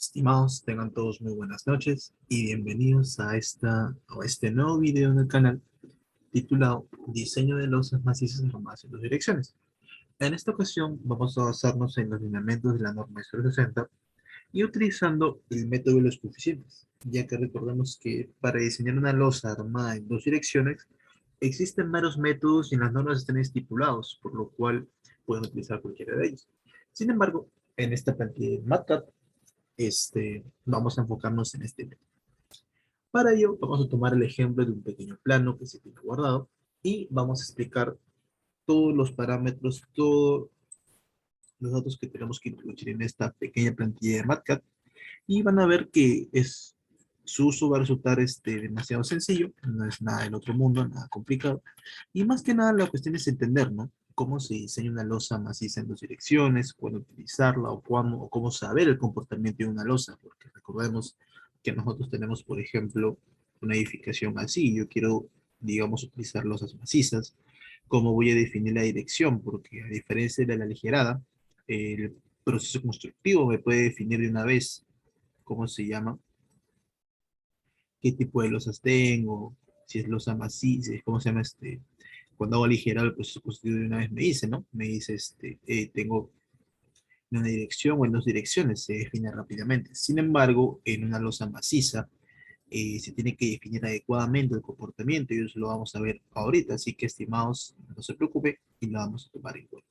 Estimados, tengan todos muy buenas noches y bienvenidos a este nuevo video en el canal titulado Diseño de losas macizas armadas en dos direcciones. En esta ocasión vamos a basarnos en los lineamientos de la norma ISO 60 y utilizando el método de los coeficientes, ya que recordemos que para diseñar una losa armada en dos direcciones existen varios métodos y en las normas están estipulados, por lo cual pueden utilizar cualquiera de ellos. Sin embargo, en esta plantilla de MATLAB vamos a enfocarnos en este método. Para ello, vamos a tomar el ejemplo de un pequeño plano que se tiene guardado y vamos a explicar todos los parámetros, todos los datos que tenemos que introducir en esta pequeña plantilla de MATLAB y van a ver que su uso va a resultar demasiado sencillo, no es nada del otro mundo, nada complicado. Y más que nada la cuestión es entender, ¿no? Cómo se diseña una losa maciza en dos direcciones, cuándo utilizarla o cómo saber el comportamiento de una losa, porque recordemos que nosotros tenemos, por ejemplo, una edificación así, yo quiero, digamos, utilizar losas macizas, cómo voy a definir la dirección, porque a diferencia de la aligerada, el proceso constructivo me puede definir de una vez cómo se llama, qué tipo de losas tengo, si es losa maciza, cómo se llama cuando hago aligerar el proceso constructivo de una vez me dice, ¿no? Me dice, tengo en una dirección o en dos direcciones, se define rápidamente. Sin embargo, en una losa maciza, se tiene que definir adecuadamente el comportamiento y eso lo vamos a ver ahorita, así que estimados, no se preocupe y lo vamos a tomar en cuenta.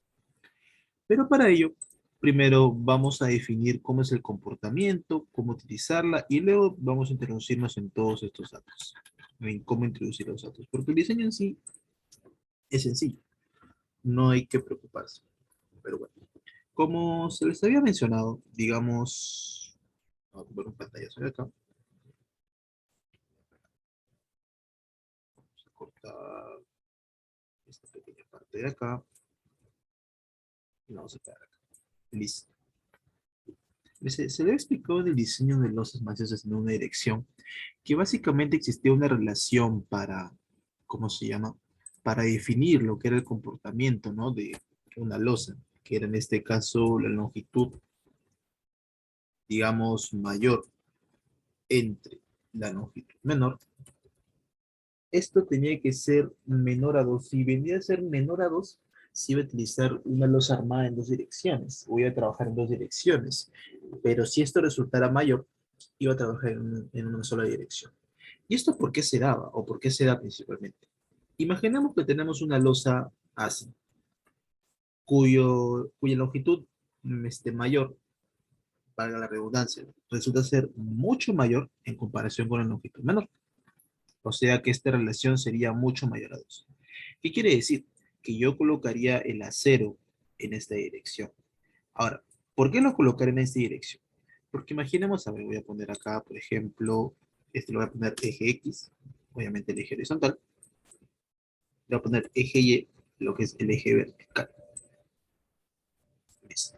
Pero para ello, primero vamos a definir cómo es el comportamiento, cómo utilizarla y luego vamos a introducirnos en todos estos datos, en cómo introducir los datos, porque el diseño en sí es sencillo, no hay que preocuparse. Pero bueno, como se les había mencionado, digamos, vamos a poner un pantallazo de acá, vamos a cortar esta pequeña parte de acá y vamos a pegar acá. Listo. Se le explicó el diseño de losas macizas en una dirección, que básicamente existía una relación para, ¿cómo se llama? Para definir lo que era el comportamiento, ¿no? De una losa, que era en este caso la longitud, digamos, mayor entre la longitud menor. Esto tenía que ser menor a 2. Si venía a ser menor a 2, se iba a utilizar una losa armada en dos direcciones. Voy a trabajar en dos direcciones. Pero si esto resultara mayor, iba a trabajar en una sola dirección. ¿Y esto por qué se daba? ¿O por qué se da principalmente? Imaginemos que tenemos una losa así, cuya longitud mayor, valga la redundancia, resulta ser mucho mayor en comparación con la longitud menor. O sea que esta relación sería mucho mayor a 2. ¿Qué quiere decir? Que yo colocaría el acero en esta dirección. Ahora, ¿por qué lo colocaré en esta dirección? Porque imaginemos, a ver, voy a poner acá, por ejemplo, lo voy a poner eje X, obviamente el eje horizontal. Le voy a poner eje Y, lo que es el eje vertical. ¿Ves?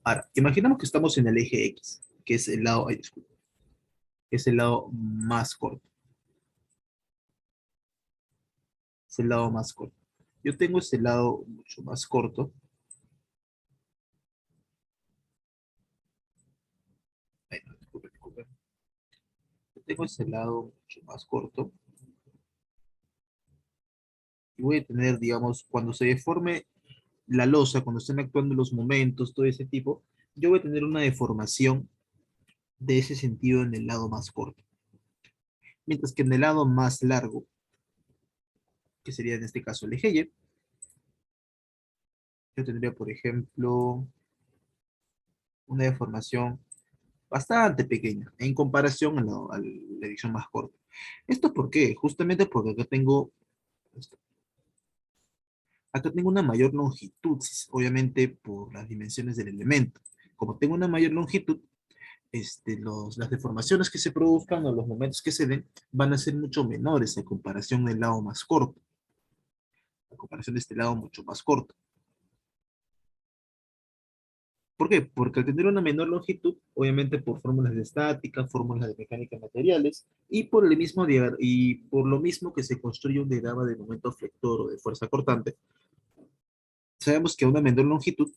Ahora, imaginemos que estamos en el eje X, que es el lado, ay, disculpe, que es el lado más corto. Es el lado más corto. Yo tengo este lado mucho más corto. Ay, no, disculpe, disculpe. Yo tengo este lado mucho más corto. Y voy a tener, digamos, cuando se deforme la losa, cuando estén actuando los momentos, todo ese tipo, yo voy a tener una deformación de ese sentido en el lado más corto. Mientras que en el lado más largo, que sería en este caso el eje Y, yo tendría, por ejemplo, una deformación bastante pequeña en comparación a la edición más corta. ¿Esto por qué? Justamente porque acá tengo una mayor longitud, obviamente por las dimensiones del elemento. Como tengo una mayor longitud, las deformaciones que se produzcan o los momentos que se den van a ser mucho menores en comparación del lado más corto, en comparación de este lado mucho más corto. ¿Por qué? Porque al tener una menor longitud, obviamente por fórmulas de estática, fórmulas de mecánica de materiales, y por lo mismo que se construye un diagrama de momento flector o de fuerza cortante, sabemos que a una menor longitud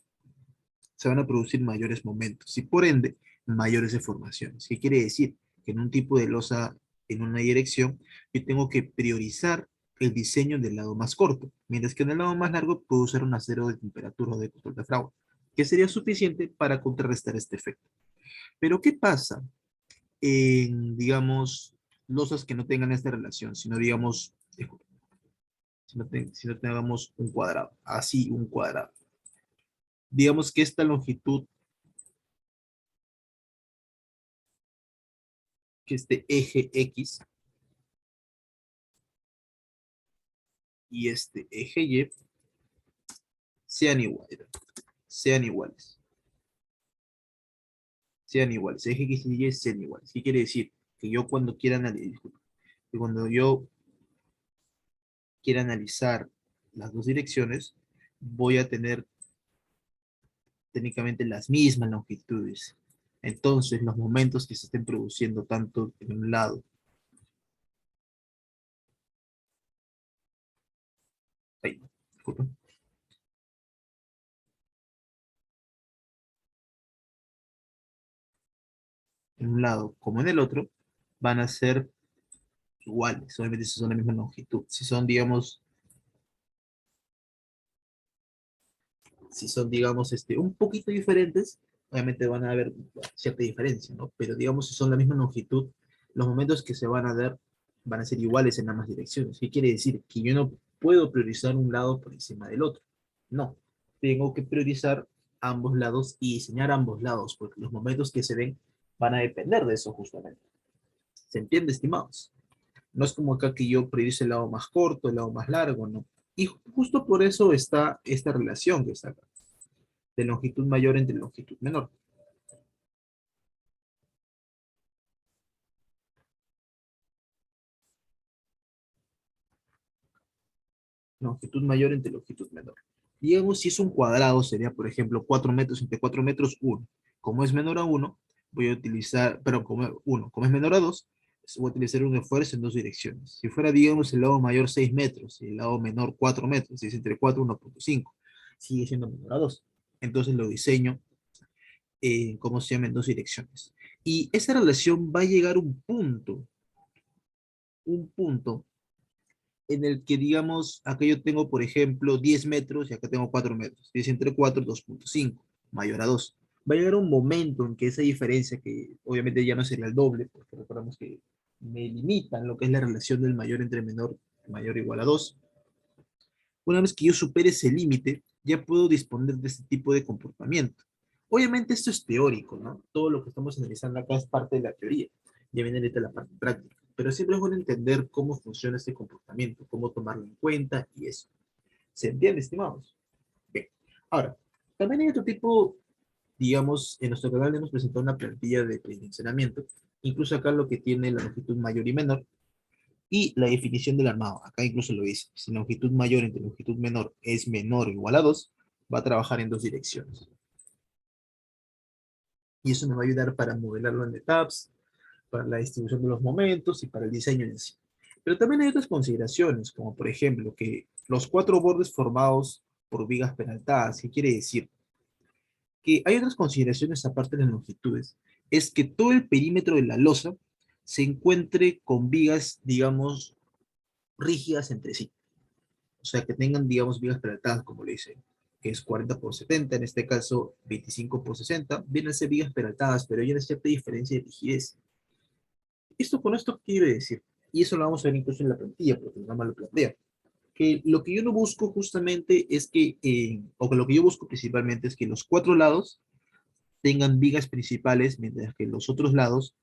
se van a producir mayores momentos y por ende mayores deformaciones. ¿Qué quiere decir? Que en un tipo de losa en una dirección, yo tengo que priorizar el diseño del lado más corto, mientras que en el lado más largo puedo usar un acero de temperatura o de control de fraude, que sería suficiente para contrarrestar este efecto. Pero ¿qué pasa en, digamos, losas que no tengan esta relación, sino digamos, si no tengamos un cuadrado, así un cuadrado? Digamos que esta longitud, que este eje X y este eje Y sean iguales, sean iguales, sean iguales, eje X y Y sean iguales. ¿Qué quiere decir? Que yo cuando quiera analizar, que cuando yo quiera analizar las dos direcciones, voy a tener técnicamente las mismas longitudes. Entonces, los momentos que se estén produciendo tanto en un lado, ay, disculpa, en un lado como en el otro, van a ser iguales, obviamente si son la misma longitud. Si son, digamos, un poquito diferentes, obviamente van a haber cierta diferencia, ¿no? Pero digamos, si son la misma longitud, los momentos que se van a dar van a ser iguales en ambas direcciones. ¿Qué quiere decir? Que yo no puedo priorizar un lado por encima del otro. No, tengo que priorizar ambos lados y diseñar ambos lados, porque los momentos que se den van a depender de eso justamente. ¿Se entiende, estimados? No es como acá que yo priorice el lado más corto, el lado más largo, ¿no? Y justo por eso está esta relación que está acá, de longitud mayor entre longitud menor. Longitud mayor entre longitud menor. Digamos, si es un cuadrado, sería, por ejemplo, 4 metros entre 4 metros, 1. Como es menor a 1, voy a utilizar, pero como 1, como es menor a 2, voy a utilizar un esfuerzo en dos direcciones. Si fuera, digamos, el lado mayor 6 metros y el lado menor 4 metros, si es entre 4 y 1.5, sigue siendo menor a 2. Entonces lo diseño, ¿cómo se llama? En dos direcciones. Y esa relación va a llegar a un punto en el que, digamos, acá yo tengo, por ejemplo, 10 metros y acá tengo 4 metros. 10 entre 4, 2.5, mayor a 2. Va a llegar un momento en que esa diferencia, que obviamente ya no sería el doble, porque recordamos que me limitan lo que es la relación del mayor entre menor, mayor o igual a 2. Una vez que yo supere ese límite, ya puedo disponer de este tipo de comportamiento. Obviamente esto es teórico, ¿no? Todo lo que estamos analizando acá es parte de la teoría. Ya viene ahorita la parte práctica. Pero siempre es bueno entender cómo funciona este comportamiento, cómo tomarlo en cuenta y eso. ¿Se entiende, estimados? Bien. Ahora, también hay otro tipo, digamos, en nuestro canal hemos presentado una plantilla de predimensionamiento. Incluso acá lo que tiene la longitud mayor y menor, y la definición del armado, acá incluso lo dice, si longitud mayor entre longitud menor es menor o igual a 2, va a trabajar en dos direcciones. Y eso me va a ayudar para modelarlo en etapas, para la distribución de los momentos y para el diseño en sí. Pero también hay otras consideraciones, como por ejemplo que los cuatro bordes formados por vigas peraltadas, ¿qué quiere decir? Que hay otras consideraciones aparte de las longitudes, es que todo el perímetro de la losa se encuentre con vigas, digamos, rígidas entre sí. O sea, que tengan, digamos, vigas peraltadas, como le dicen, que es 40 por 70, en este caso 25 por 60, vienen a ser vigas peraltadas, pero hay una cierta diferencia de rigidez. Esto con esto quiere decir, y eso lo vamos a ver incluso en la plantilla, porque nada más lo plantea, que lo que yo no busco justamente es que, o que lo que yo busco principalmente es que los cuatro lados tengan vigas principales, mientras que los otros lados,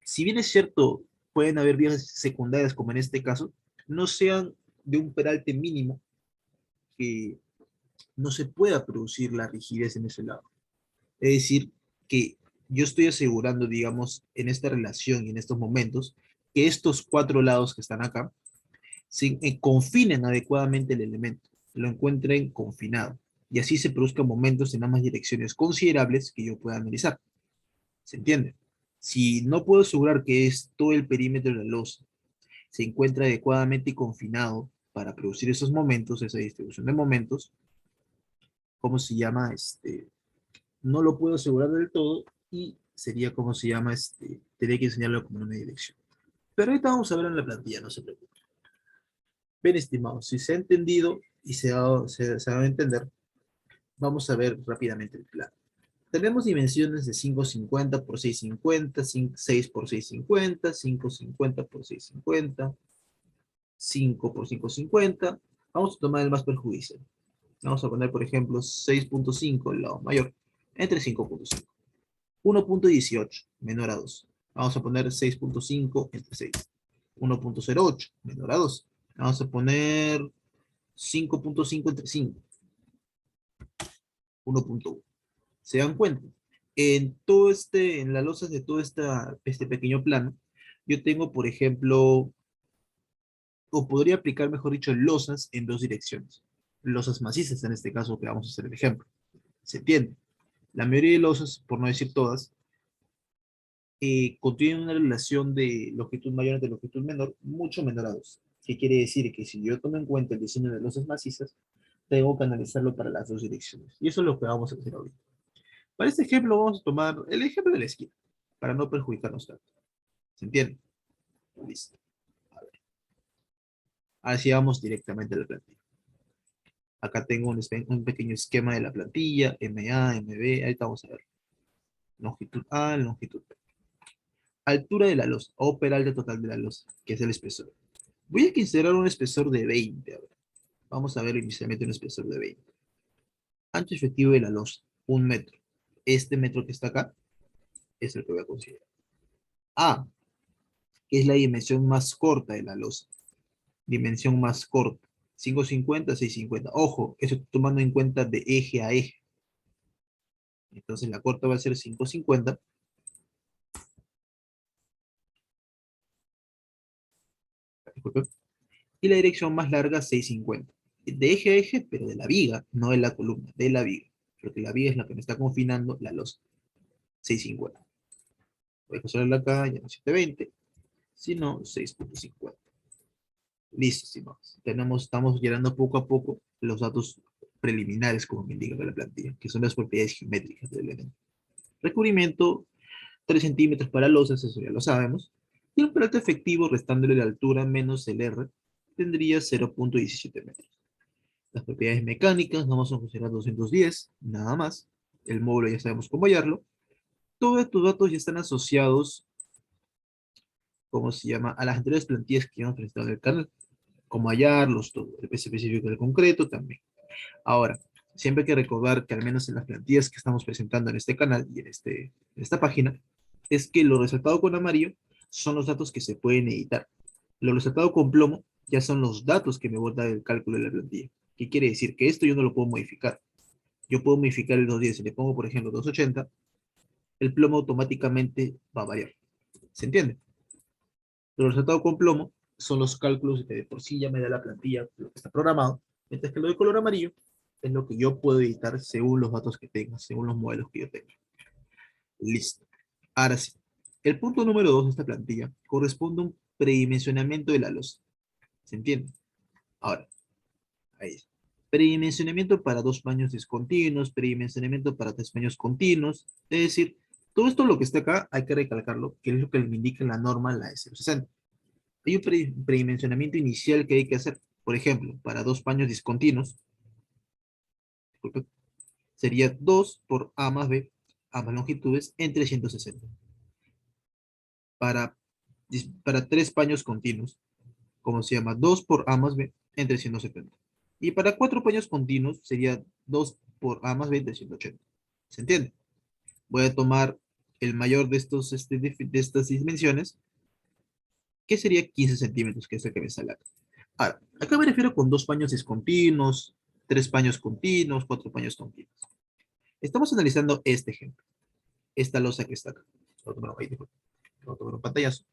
si bien es cierto, pueden haber vigas secundarias, como en este caso, no sean de un peralte mínimo, que no se pueda producir la rigidez en ese lado. Es decir, que yo estoy asegurando, digamos, en esta relación y en estos momentos, que estos cuatro lados que están acá confinen adecuadamente el elemento, lo encuentren confinado, y así se produzcan momentos en ambas direcciones considerables que yo pueda analizar. ¿Se entiende? Si no puedo asegurar que es todo el perímetro de la losa se encuentra adecuadamente confinado para producir esos momentos, esa distribución de momentos, ¿cómo se llama? no lo puedo asegurar del todo y sería como se llama, tendría que enseñarlo como una dirección. Pero ahorita vamos a ver en la plantilla, no se preocupen. Bien, estimados, si se ha entendido y se va a entender, vamos a ver rápidamente el plan. Tenemos dimensiones de 550 por 650, 6 por 650, 550 por 650, 5 por 550. Vamos a tomar el más perjudicial. Vamos a poner, por ejemplo, 6.5, el lado mayor, entre 5.5. 1.18 menor a 2. Vamos a poner 6.5 entre 6. 1.08 menor a 2. Vamos a poner 5.5 entre 5. 1.1. ¿Se dan cuenta? En las losas de todo este pequeño plano, yo tengo, por ejemplo, o podría aplicar, mejor dicho, losas en dos direcciones. Losas macizas, en este caso, que vamos a hacer el ejemplo. ¿Se entiende? La mayoría de losas, por no decir todas, contienen una relación de longitud mayor entre longitud menor, mucho menor a 2. ¿Qué quiere decir? Que si yo tomo en cuenta el diseño de losas macizas, tengo que analizarlo para las dos direcciones. Y eso es lo que vamos a hacer ahorita. Para este ejemplo vamos a tomar el ejemplo de la esquina, para no perjudicarnos tanto. ¿Se entiende? Listo. A ver. Ahora sí vamos directamente a la plantilla. Acá tengo un pequeño esquema de la plantilla, MA, MB, ahorita vamos a ver. Longitud A, longitud B. Altura de la losa, o peralte total de la losa, que es el espesor. Voy a considerar un espesor de 20. A ver. Vamos a ver inicialmente un espesor de 20. Ancho efectivo de la losa, 1 metro. Este metro que está acá es el que voy a considerar. A, que es la dimensión más corta de la losa. Dimensión más corta. 550, 650. Ojo, eso tomando en cuenta de eje a eje. Entonces la corta va a ser 550. Disculpe. Y la dirección más larga, 650. De eje a eje, pero de la viga, no de la columna, de la viga. Porque la viga es la que me está confinando la losa. 650. Voy a considerarla acá, ya no 720, sino 6.50. Listo, estimados. Estamos llenando poco a poco los datos preliminares, como me indica la plantilla, que son las propiedades geométricas del elemento. Recubrimiento, 3 centímetros para losas, eso ya lo sabemos. Y un plato efectivo, restándole la altura menos el R, tendría 0.17 metros. Las propiedades mecánicas, vamos a considerar 210, nada más. El módulo ya sabemos cómo hallarlo. Todos estos datos ya están asociados, ¿cómo se llama? A las anteriores plantillas que hemos presentado en el canal. Cómo hallarlos, todo. El peso específico del concreto también. Ahora, siempre hay que recordar que al menos en las plantillas que estamos presentando en este canal y en esta página, es que lo resaltado con amarillo son los datos que se pueden editar. Lo resaltado con plomo ya son los datos que me bota el cálculo de la plantilla. ¿Qué quiere decir? Que esto yo no lo puedo modificar. Yo puedo modificar el 210. Si le pongo, por ejemplo, 280, el plomo automáticamente va a variar. ¿Se entiende? Lo resaltado con plomo son los cálculos que de por sí ya me da la plantilla, lo que está programado, mientras que lo de color amarillo es lo que yo puedo editar según los datos que tenga, según los modelos que yo tenga. Listo. Ahora sí. El punto número 2 de esta plantilla corresponde a un predimensionamiento de la losa. ¿Se entiende? Ahora, ahí está. Predimensionamiento para 2 paños discontinuos, predimensionamiento para 3 paños continuos. Es decir, todo esto lo que está acá hay que recalcarlo, que es lo que me indica la norma, la S60. Hay un predimensionamiento inicial que hay que hacer. Por ejemplo, para 2 paños discontinuos, disculpe, sería 2 por A más B, ambas longitudes, en 360. Para, para 3 paños continuos, como se llama, 2 por A más B, en 370. Y para 4 paños continuos sería 2 por A más B, en 380. ¿Se entiende? Voy a tomar el mayor de estas dimensiones, que sería 15 centímetros, que es el que me sale acá. Ahora, acá me refiero con 2 paños discontinuos, 3 paños continuos, 4 paños continuos. Estamos analizando este ejemplo, esta losa que está acá. Voy a tomar, voy a tomar un pantallazo.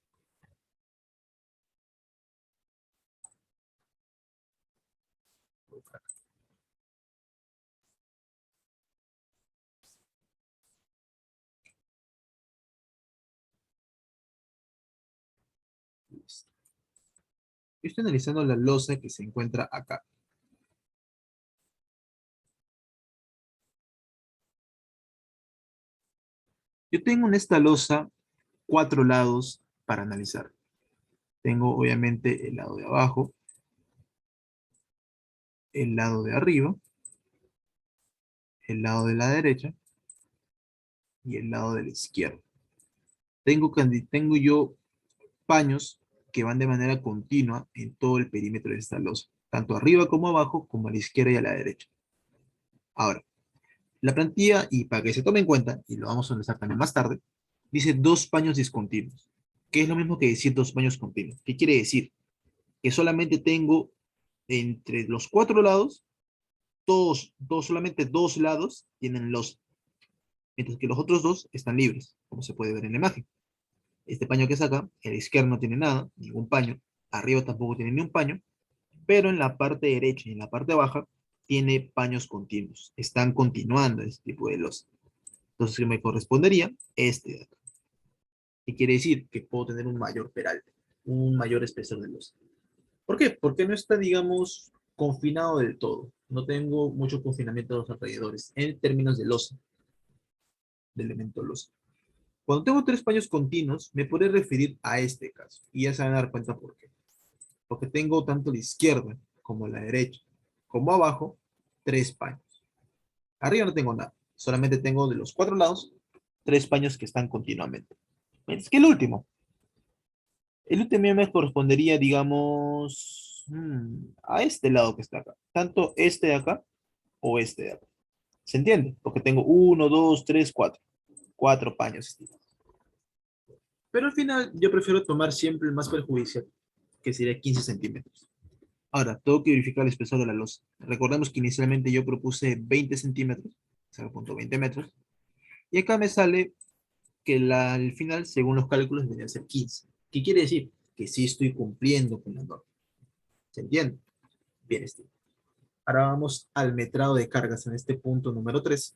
Listo. Yo estoy analizando la losa que se encuentra acá. Yo tengo en esta losa 4 lados para analizar. Tengo obviamente el lado de abajo, el lado de arriba, el lado de la derecha y el lado de la izquierda. Tengo yo paños que van de manera continua en todo el perímetro de esta losa, tanto arriba como abajo, como a la izquierda y a la derecha. Ahora, la plantilla, y para que se tome en cuenta, y lo vamos a analizar también más tarde, dice 2 paños discontinuos, que es lo mismo que decir 2 paños continuos. ¿Qué quiere decir? Que solamente tengo entre los 4 lados, solamente 2 lados tienen losa, mientras que los otros 2 están libres, como se puede ver en la imagen. Este paño que saca, el izquierdo no tiene nada, ningún paño, arriba tampoco tiene ni un paño, pero en la parte derecha y en la parte baja tiene paños continuos. Están continuando este tipo de losa. Entonces, ¿qué me correspondería? Este de acá. ¿Qué quiere decir? Que puedo tener un mayor peralte, un mayor espesor de losa. ¿Por qué? Porque no está, digamos, confinado del todo. No tengo mucho confinamiento de los alrededores en términos de losa, de elemento losa. Cuando tengo 3 paños continuos, me podré referir a este caso. Y ya se van a dar cuenta por qué. Porque tengo tanto la izquierda como la derecha, como abajo, 3 paños. Arriba no tengo nada. Solamente tengo de los 4 lados 3 paños que están continuamente. Es que el último me correspondería, digamos, a este lado que está acá. Tanto este de acá o este de acá. ¿Se entiende? Porque tengo uno, dos, tres, cuatro. 4 paños estimados. Pero al final yo prefiero tomar siempre el más perjudicial, que sería 15 centímetros. Ahora, tengo que verificar el espesor de la losa. Recordemos que inicialmente yo propuse 20 centímetros, 0,20 metros, y acá me sale que al final, según los cálculos, debería ser 15. ¿Qué quiere decir? Que sí estoy cumpliendo con la norma. ¿Se entiende? Bien, Steve. Ahora vamos al metrado de cargas en este punto número 3.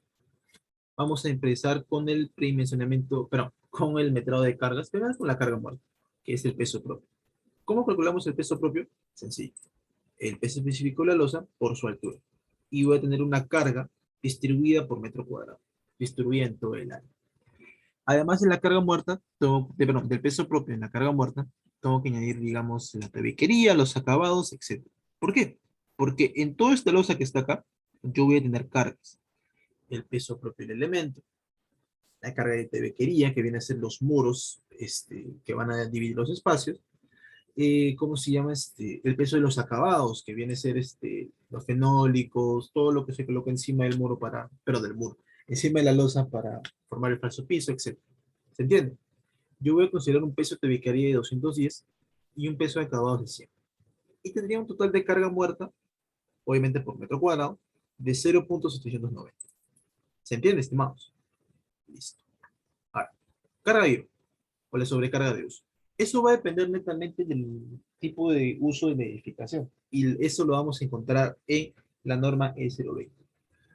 Vamos a empezar con el predimensionamiento, perdón, con el metrado de cargas, pero con la carga muerta, que es el peso propio. ¿Cómo calculamos el peso propio? Sencillo. El peso específico de la losa por su altura. Y voy a tener una carga distribuida por metro cuadrado, distribuida en todo el área. Además de la carga muerta, perdón, del peso propio en la carga muerta, tengo que añadir, digamos, la tabiquería, los acabados, etc. ¿Por qué? Porque en toda esta losa que está acá, yo voy a tener cargas. El peso propio del elemento, la carga de tabiquería, que viene a ser los muros que van a dividir los espacios, ¿cómo se llama? El peso de los acabados, que viene a ser los fenólicos, todo lo que se coloca encima del muro pero del muro, encima de la losa para formar el falso piso, etc. ¿Se entiende? Yo voy a considerar un peso de tabiquería de 210 y un peso de acabados de 100. Y tendría un total de carga muerta, obviamente por metro cuadrado, de 0,790. ¿Se entiende, estimados? Listo. Ahora, carga de o la sobrecarga de uso. Eso va a depender netamente del tipo de uso y de edificación. Y eso lo vamos a encontrar en la norma E020.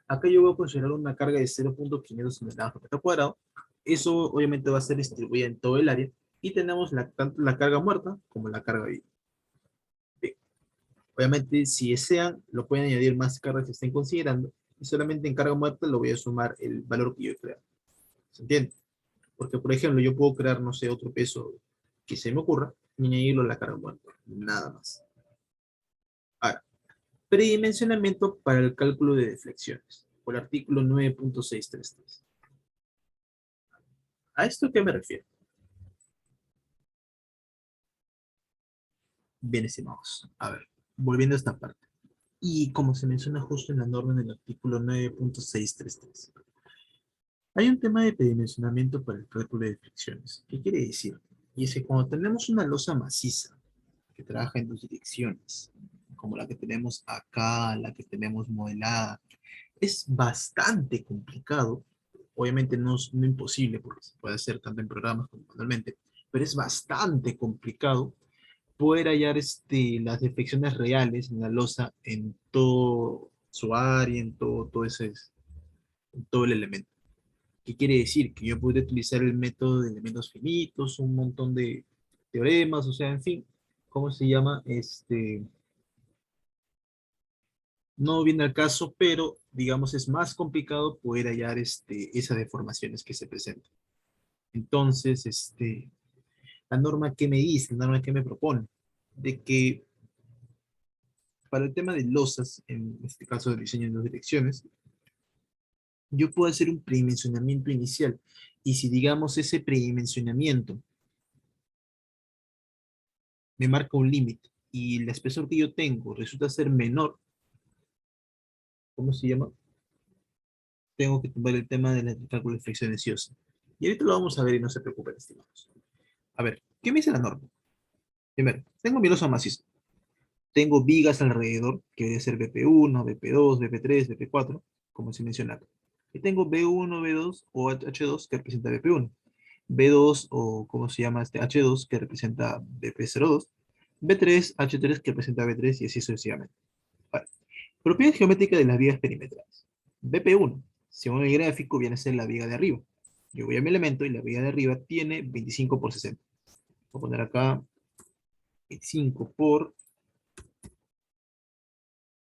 Acá yo voy a considerar una carga de 0,500 toneladas por metro cuadrado. Eso obviamente va a ser distribuida en todo el área. Y tenemos tanto la carga muerta como la carga viva. Bien. Obviamente, si desean, lo pueden añadir más cargas que estén considerando. Y solamente en carga muerta lo voy a sumar el valor que yo he creado. ¿Se entiende? Porque, por ejemplo, yo puedo crear, no sé, otro peso que se me ocurra y añadirlo a la carga muerta. Nada más. Ahora, predimensionamiento para el cálculo de deflexiones, por el artículo 9.633. ¿A esto qué me refiero? Bien, estimados. A ver, volviendo a esta parte. Y como se menciona justo en la norma del artículo 9.633, hay un tema de predimensionamiento para el cálculo de deflexiones. ¿Qué quiere decir? Y es que cuando tenemos una losa maciza que trabaja en dos direcciones, como la que tenemos acá, la que tenemos modelada, es bastante complicado. Obviamente no es no imposible, porque se puede hacer tanto en programas como manualmente, pero es bastante complicado poder hallar las deflexiones reales en la losa en todo su área, en todo el elemento. ¿Qué quiere decir? Que yo puedo utilizar el método de elementos finitos, un montón de teoremas, o sea, en fin, ¿cómo se llama? No viene al caso, pero digamos es más complicado poder hallar esas deformaciones que se presentan. Entonces, la norma que me dice, la norma que me propone, de que para el tema de losas, en este caso de diseño de dos direcciones, yo puedo hacer un predimensionamiento inicial. Y si digamos ese predimensionamiento me marca un límite y el espesor que yo tengo resulta ser menor, ¿cómo se llama? Tengo que tomar el tema de la cálculo de fricciones sí o sí. Y ahorita lo vamos a ver y no se preocupen, estimados. A ver, ¿qué me dice la norma? Primero, tengo mi losa maciza. Tengo vigas alrededor, que debe ser BP1, BP2, BP3, BP4, como se menciona acá. Y tengo B1, B2 o H2 que representa BP1. B2 o ¿cómo se llama este H2 que representa BP02. B3, H3 que representa B3 y así sucesivamente. Vale. Propiedad geométrica de las vigas perimetrales. BP1, según el gráfico, viene a ser la viga de arriba. Yo voy a mi elemento y la viga de arriba tiene 25 por 60. Voy a poner acá 25 por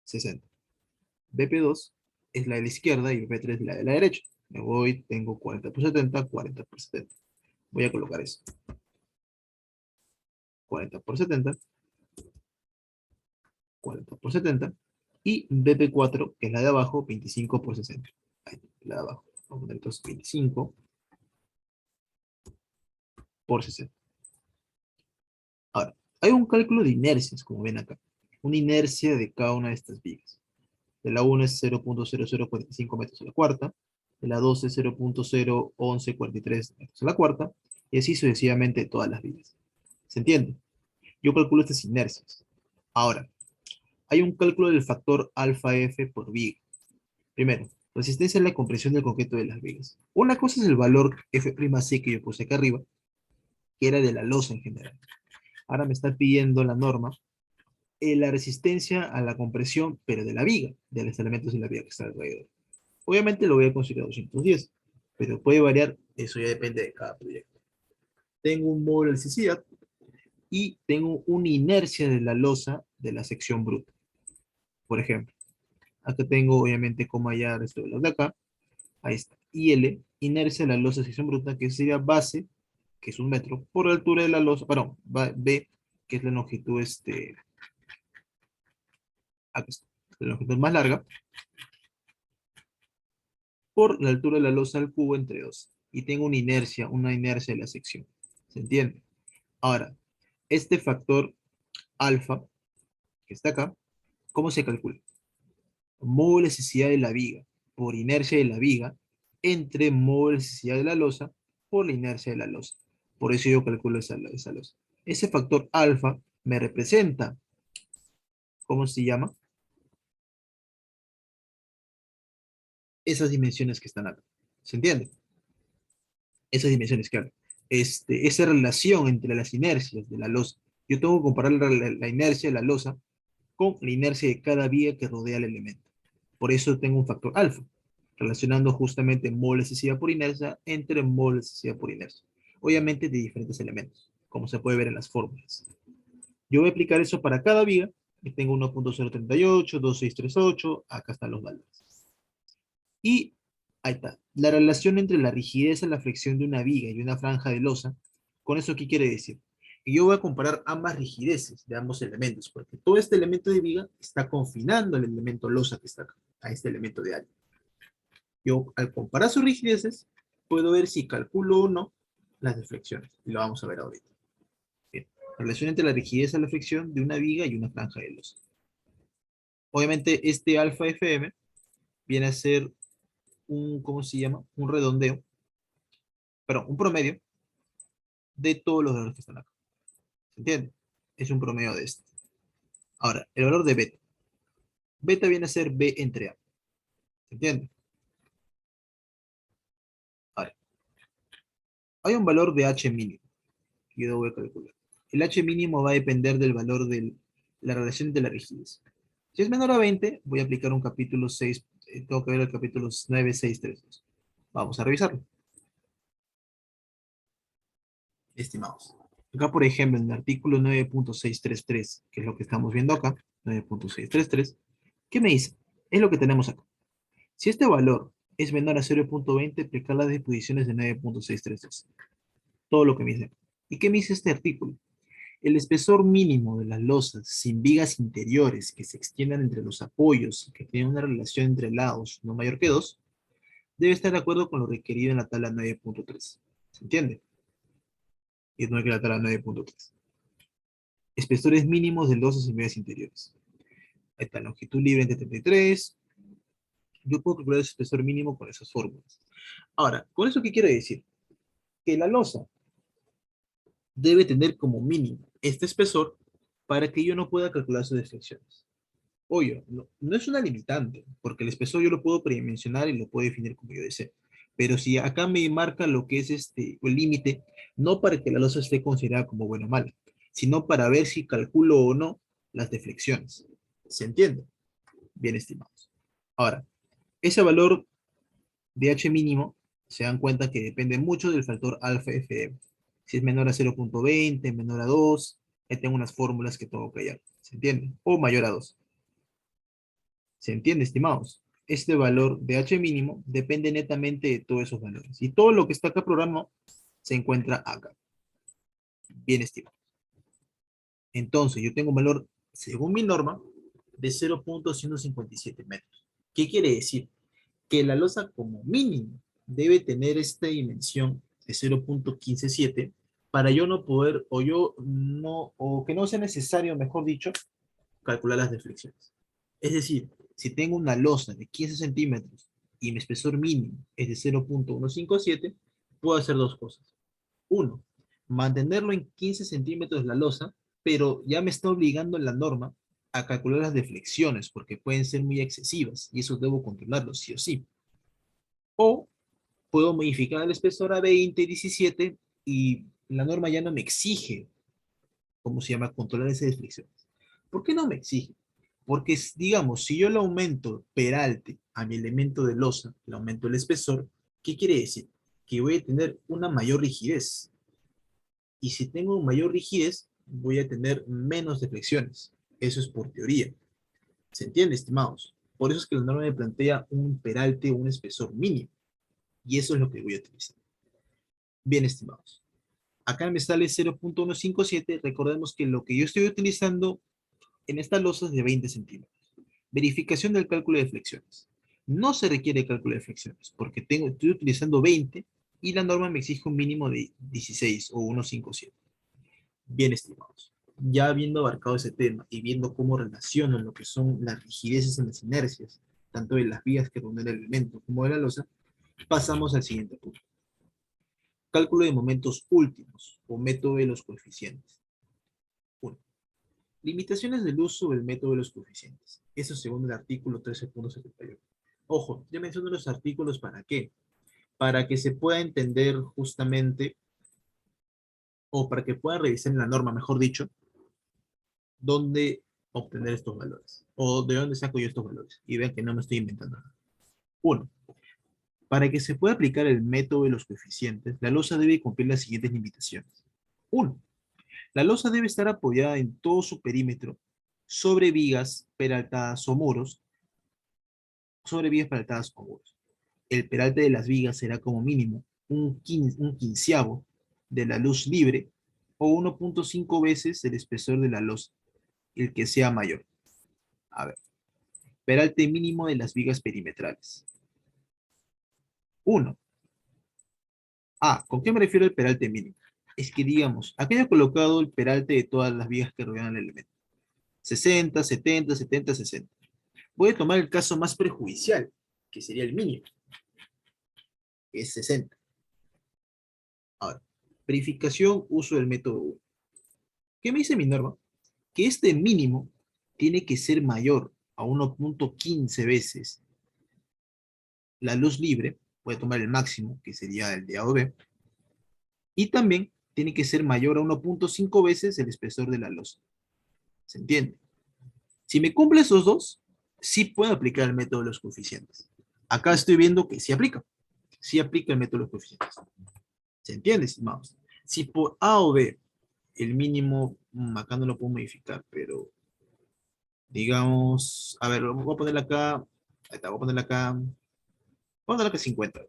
60. BP2 es la de la izquierda y BP3 es la de la derecha. Me voy, tengo 40 por 70, 40 por 70. Voy a colocar eso. 40 por 70, 40 por 70. Y BP4, que es la de abajo, 25 por 60. Ahí, la de abajo. Vamos a poner entonces 25 por 60. Ahora, hay un cálculo de inercias, como ven acá. Una inercia de cada una de estas vigas. De la 1 es 0.0045 metros a la cuarta. De la 2 es 0.01143 metros a la cuarta. Y así sucesivamente todas las vigas. ¿Se entiende? Yo calculo estas inercias. Ahora, hay un cálculo del factor alfa F por viga. Primero, resistencia a la compresión del concreto de las vigas. Una cosa es el valor F'C que yo puse acá arriba, que era de la losa en general. Ahora me está pidiendo la norma la resistencia a la compresión, pero de la viga, de los elementos de la viga que está alrededor. Obviamente lo voy a considerar 210, pero puede variar, eso ya depende de cada proyecto. Tengo un módulo de elasticidad y tengo una inercia de la losa de la sección bruta. Por ejemplo, acá tengo obviamente cómo hallar esto de los de acá. Ahí está. IL, inercia de la losa de sección bruta, que sería base, que es un metro, por la altura de la losa, perdón, B, que es la longitud, acá está, la longitud más larga, por la altura de la losa al cubo entre 2. Y tengo una inercia de la sección. ¿Se entiende? Ahora, este factor alfa, que está acá, ¿cómo se calcula? Módulo de necesidad de la viga por inercia de la viga entre módulo de necesidad de la losa por la inercia de la losa. Por eso yo calculo esa losa. Ese factor alfa me representa, ¿cómo se llama? Esas dimensiones que están acá. ¿Se entiende? Esas dimensiones que hablan. Esa relación entre las inercias de la losa. Yo tengo que comparar la inercia de la losa con la inercia de cada vía que rodea el elemento. Por eso tengo un factor alfa, relacionando justamente mol necesidad por inercia entre mol necesidad por inercia. Obviamente de diferentes elementos, como se puede ver en las fórmulas. Yo voy a aplicar eso para cada viga, y tengo 1.038, 2638, acá están los valores. Y ahí está, la relación entre la rigidez a la flexión de una viga y una franja de losa, ¿con eso qué quiere decir? Que yo voy a comparar ambas rigideces de ambos elementos, porque todo este elemento de viga está confinando el elemento losa que está acá, a este elemento de área. Yo, al comparar sus rigideces, puedo ver si calculo o no las deflexiones, y lo vamos a ver ahorita. Bien. Relación entre la rigidez a la flexión de una viga y una franja de losa. Obviamente, este alfa FM viene a ser un, ¿cómo se llama? Un redondeo, perdón, un promedio de todos los valores que están acá. ¿Se entiende? Es un promedio de este. Ahora, el valor de beta. Beta viene a ser B entre A. ¿Se entiende? Ahora, hay un valor de H mínimo que yo voy a calcular. El H mínimo va a depender del valor de la relación de la rigidez. Si es menor a 20, voy a aplicar un capítulo 6, tengo que ver el capítulo 9632. Vamos a revisarlo. Estimados. Acá, por ejemplo, en el artículo 9.633, que es lo que estamos viendo acá, 9.633, ¿qué me dice? Es lo que tenemos acá. Si este valor es menor a 0.20, aplicar las disposiciones de 9.632. Todo lo que me dice. ¿Y qué me dice este artículo? El espesor mínimo de las losas sin vigas interiores que se extiendan entre los apoyos y que tienen una relación entre lados no mayor que 2 debe estar de acuerdo con lo requerido en la tabla 9.3. ¿Se entiende? Y no hay que la tabla 9.3. Espesores mínimos de losas sin vigas interiores. Ahí está, longitud libre entre 33. Yo puedo calcular ese espesor mínimo con esas fórmulas. Ahora, ¿con eso qué quiero decir? Que la losa debe tener como mínimo este espesor para que yo no pueda calcular sus deflexiones. Obvio, no es una limitante, porque el espesor yo lo puedo predimensionar y lo puedo definir como yo desee. Pero si acá me marca lo que es el límite, no para que la losa esté considerada como buena o mala, sino para ver si calculo o no las deflexiones. ¿Se entiende? Bien estimados. Ahora, ese valor de H mínimo, se dan cuenta que depende mucho del factor alfa FM. Si es menor a 0.20, menor a 2, ahí tengo unas fórmulas que tengo que hallar. ¿Se entiende? O mayor a 2. ¿Se entiende, estimados? Este valor de H mínimo depende netamente de todos esos valores. Y todo lo que está acá programado se encuentra acá. Bien estimado. Entonces, yo tengo un valor, según mi norma, de 0.157 metros. ¿Qué quiere decir? Que la losa como mínimo debe tener esta dimensión de 0.157 para yo no poder, o yo no, o que no sea necesario, mejor dicho, calcular las deflexiones. Es decir, si tengo una losa de 15 centímetros y mi espesor mínimo es de 0.157, puedo hacer dos cosas. Uno, mantenerlo en 15 centímetros la losa, pero ya me está obligando en la norma a calcular las deflexiones porque pueden ser muy excesivas y eso debo controlarlo sí o sí. O puedo modificar el espesor a 20, 17 y la norma ya no me exige, ¿cómo se llama?, controlar esas deflexiones. ¿Por qué no me exige? Porque, digamos, si yo le aumento peralte a mi elemento de losa, le aumento el espesor, ¿qué quiere decir? Que voy a tener una mayor rigidez. Y si tengo mayor rigidez, voy a tener menos deflexiones. Eso es por teoría. ¿Se entiende, estimados? Por eso es que la norma me plantea un peralte o un espesor mínimo. Y eso es lo que voy a utilizar. Bien, estimados. Acá me sale 0.157. Recordemos que lo que yo estoy utilizando en esta losa es de 20 centímetros. Verificación del cálculo de flexiones. No se requiere cálculo de flexiones porque estoy utilizando 20 y la norma me exige un mínimo de 16 o 1.57. Bien, estimados. Ya habiendo abarcado ese tema y viendo cómo relacionan lo que son las rigideces en las inercias, tanto de las vías que rodean el elemento como de la losa, pasamos al siguiente punto. Cálculo de momentos últimos o método de los coeficientes. 1. Limitaciones del uso del método de los coeficientes. Eso según el artículo 13.71. Ojo, ya menciono los artículos ¿para qué? Para que se pueda entender justamente, o para que pueda revisar en la norma, mejor dicho, dónde obtener estos valores, o de dónde saco yo estos valores, y vean que no me estoy inventando nada. 1. Para que se pueda aplicar el método de los coeficientes, la losa debe cumplir las siguientes limitaciones. 1. La losa debe estar apoyada en todo su perímetro sobre vigas peraltadas o muros, El peralte de las vigas será como mínimo un quinceavo de la luz libre o 1.5 veces el espesor de la losa, el que sea mayor. A ver, peralte mínimo de las vigas perimetrales. 1. ¿Con qué me refiero al peralte mínimo? Es que digamos, aquí he colocado el peralte de todas las vigas que rodean el elemento. 60, 70, 70, 60. Voy a tomar el caso más perjudicial, que sería el mínimo, que es 60. Ahora, verificación, uso del método 1. ¿Qué me dice mi norma? Que este mínimo tiene que ser mayor a 1.15 veces la luz libre, voy a tomar el máximo, que sería el de A o B, y también tiene que ser mayor a 1.5 veces el espesor de la losa. ¿Se entiende? Si me cumple esos dos, sí puedo aplicar el método de los coeficientes. Acá estoy viendo que sí aplica el método de los coeficientes. ¿Se entiende, estimados? Si por A o B el mínimo, acá no lo puedo modificar, pero digamos, a ver, voy a ponerle acá, ahí está, voy a ponerle acá Vamos a darle que 50.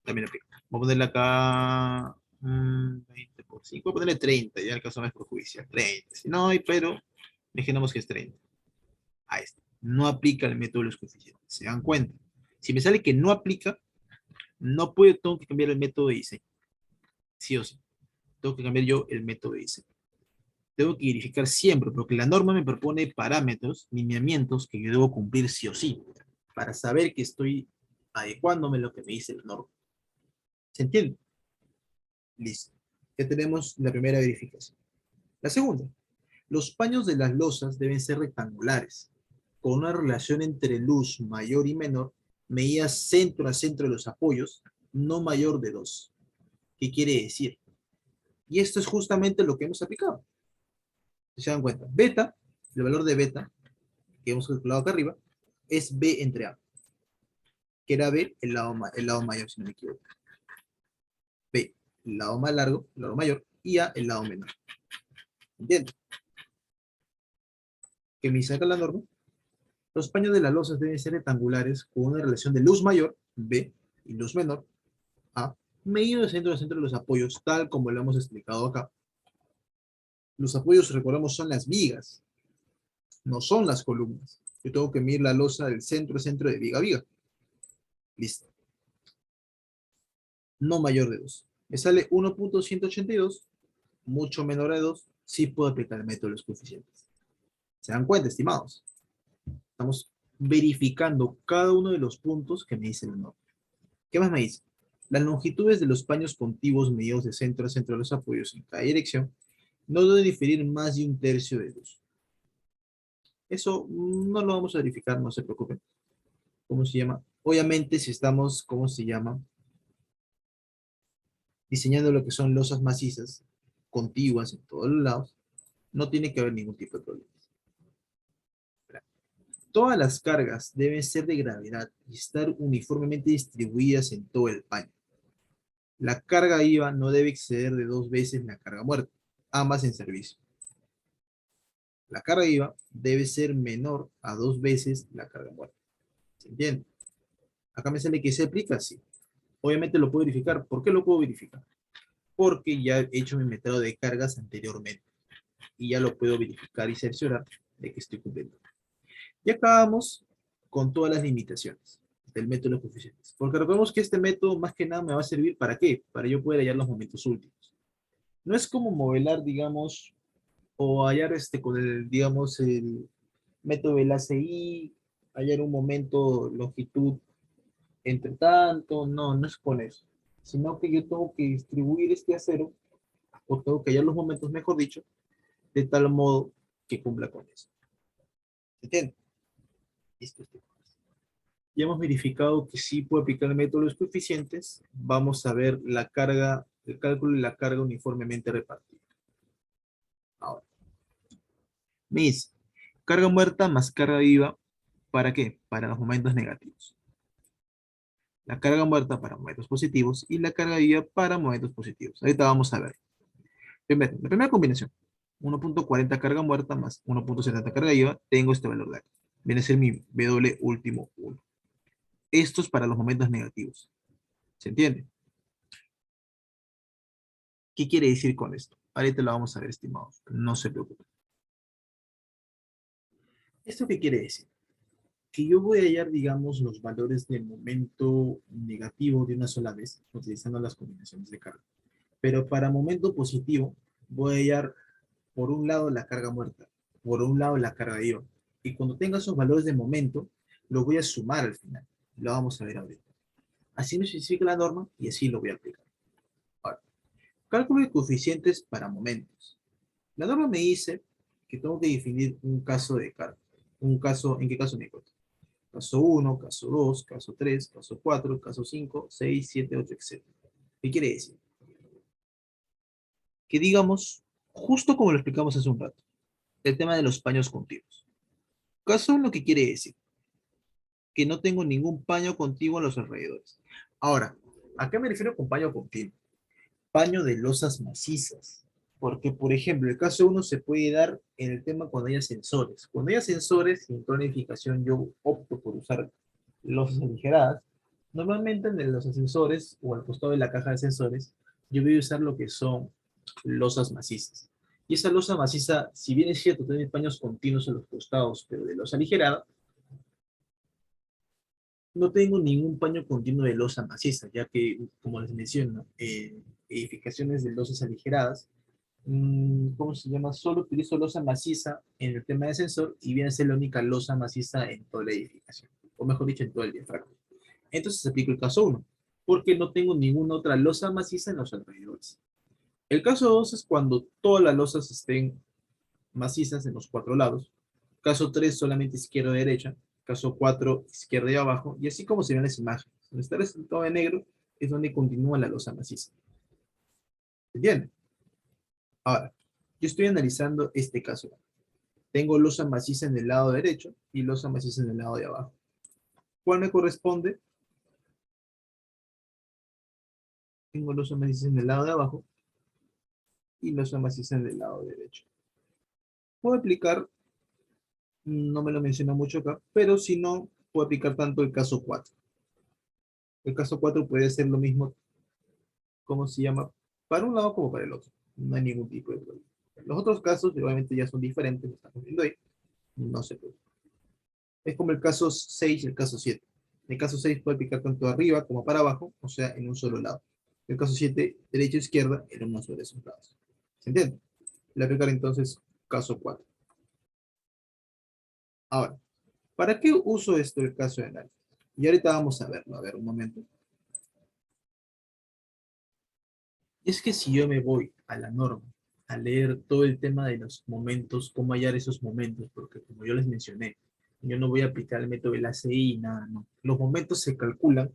También aplica. Vamos a ponerle acá 20 por 5. Voy a ponerle 30, ya el caso no es perjudicial. 30. Si no hay, pero imaginemos que es 30. Ahí está. No aplica el método de los coeficientes. ¿Se dan cuenta? Si me sale que no aplica, no puedo, tengo que cambiar el método de diseño. Sí o sí. Tengo que cambiar yo el método de diseño. Tengo que verificar siempre, porque la norma me propone parámetros, lineamientos que yo debo cumplir sí o sí, para saber que estoy adecuándome a lo que me dice la norma. ¿Se entiende? Listo. Ya tenemos la primera verificación. La segunda, los paños de las losas deben ser rectangulares, con una relación entre luz mayor y menor, medida centro a centro de los apoyos, no mayor de 2. ¿Qué quiere decir? Y esto es justamente lo que hemos aplicado. Si se dan cuenta, beta, el valor de beta, que hemos calculado acá arriba, es B entre A, que era B el lado mayor, si no me equivoco. B, el lado más largo, el lado mayor, y A, el lado menor. ¿Entiendes? Que me saca la norma. Los paños de las losas deben ser rectangulares con una relación de luz mayor, B, y luz menor, A, medido de centro a centro de los apoyos, tal como lo hemos explicado acá. Los apoyos, recordemos, son las vigas, no son las columnas. Yo tengo que medir la losa del centro a centro de viga a viga. Listo. No mayor de 2. Me sale 1.182, mucho menor de 2, sí puedo aplicar el método de los coeficientes. ¿Se dan cuenta, estimados? Estamos verificando cada uno de los puntos que me dice el norma. ¿Qué más me dice? Las longitudes de los paños contiguos medidos de centro a centro de los apoyos en cada dirección no deben diferir más de 1/3 de luz. Eso no lo vamos a verificar, no se preocupen. ¿Cómo se llama? Obviamente, si estamos, ¿cómo se llama? Diseñando lo que son losas macizas, contiguas en todos los lados, no tiene que haber ningún tipo de problema. Todas las cargas deben ser de gravedad y estar uniformemente distribuidas en todo el paño. La carga IVA no debe exceder de 2 veces la carga muerta, ambas en servicio. La carga IVA debe ser menor a 2 veces la carga muerta. ¿Se entiende? Acá me sale que se aplica, sí. Obviamente lo puedo verificar. ¿Por qué lo puedo verificar? Porque ya he hecho mi método de cargas anteriormente. Y ya lo puedo verificar y cerciorar de que estoy cumpliendo. Y acabamos con todas las limitaciones del método de los coeficientes. Porque recordemos que este método más que nada me va a servir ¿para qué? Para yo poder hallar los momentos últimos. No es como modelar, digamos, o hallar con el, digamos, el método del ACI, hallar un momento, longitud, entre tanto, no, no es con eso. Sino que yo tengo que distribuir este acero, o tengo que hallar los momentos, mejor dicho, de tal modo que cumpla con eso. ¿Entiendes? Listo. Ya hemos verificado que sí puede aplicar el método de los coeficientes. Vamos a ver la carga, el cálculo de la carga uniformemente repartida. Ahora, me dice, carga muerta más carga viva, ¿para qué? Para los momentos negativos. La carga muerta para momentos positivos y la carga viva para momentos positivos. Ahorita vamos a ver. Primero, la primera combinación, 1.40 carga muerta más 1.70 carga viva, tengo este valor de aquí. Viene a ser mi W último 1. Esto es para los momentos negativos. ¿Se entiende? ¿Qué quiere decir con esto? Ahorita lo vamos a ver, estimados. No se preocupen. ¿Esto qué quiere decir? Que yo voy a hallar, digamos, los valores del momento negativo de una sola vez, utilizando las combinaciones de carga. Pero para momento positivo, voy a hallar por un lado la carga muerta, por un lado la carga viva. Y cuando tenga esos valores de momento, los voy a sumar al final. Lo vamos a ver ahorita. Así me especifica la norma y así lo voy a aplicar. Ahora, cálculo de coeficientes para momentos. La norma me dice que tengo que definir un caso de carga. Un caso, ¿en qué caso me encuentro? Caso 1, caso 2, caso 3, caso 4, caso 5, 6, 7, 8, etc. ¿Qué quiere decir? Que digamos, justo como lo explicamos hace un rato, el tema de los paños continuos. Caso 1, ¿qué quiere decir? Que no tengo ningún paño contiguo a los alrededores. Ahora, ¿a qué me refiero con paño continuo? Paño de losas macizas. Porque, por ejemplo, el caso uno se puede dar en el tema cuando haya sensores. Cuando haya sensores, en planificación yo opto por usar losas aligeradas. Normalmente en los ascensores o al costado de la caja de sensores, yo voy a usar lo que son losas macizas. Y esa losa maciza, si bien es cierto, tiene paños continuos en los costados, pero de losa aligerada, no tengo ningún paño continuo de losa maciza, ya que, como les menciono, edificaciones de losas aligeradas, ¿cómo se llama? Solo utilizo losa maciza en el tema de sensor y viene a ser la única losa maciza en toda la edificación, o mejor dicho, en todo el diafragma. Entonces aplico el caso uno, porque no tengo ninguna otra losa maciza en los alrededores. El caso 2 es cuando todas las losas estén macizas en los cuatro lados. Caso 3 solamente izquierda y derecha. Caso 4 izquierda y abajo. Y así como se ven las imágenes. Donde está resaltado en negro es donde continúa la losa maciza. ¿Entienden? Ahora, yo estoy analizando este caso. Tengo losa maciza en el lado derecho y losa maciza en el lado de abajo. ¿Cuál me corresponde? Tengo losa maciza en el lado de abajo y losa maciza en el lado derecho. Puedo aplicar, no me lo menciona mucho acá, pero si no, puedo aplicar tanto el caso 4. El caso 4 puede ser lo mismo, ¿cómo se llama? Para un lado como para el otro. No hay ningún tipo de problema. Los otros casos, obviamente, ya son diferentes, lo estamos viendo ahí. No se preocupe. Es como el caso 6 y el caso 7. En el caso 6 puede aplicar tanto arriba como para abajo, o sea, en un solo lado. En el caso 7, derecha e izquierda, en uno solo de esos lados. ¿Se entiende? Le aplicar entonces caso 4. Ahora, ¿para qué uso esto el caso de análisis? Y ahorita vamos a verlo. A ver, un momento. Es que si yo me voy a la norma, a leer todo el tema de los momentos, cómo hallar esos momentos, porque como yo les mencioné, yo no voy a aplicar el método del ACI, nada, no. Los momentos se calculan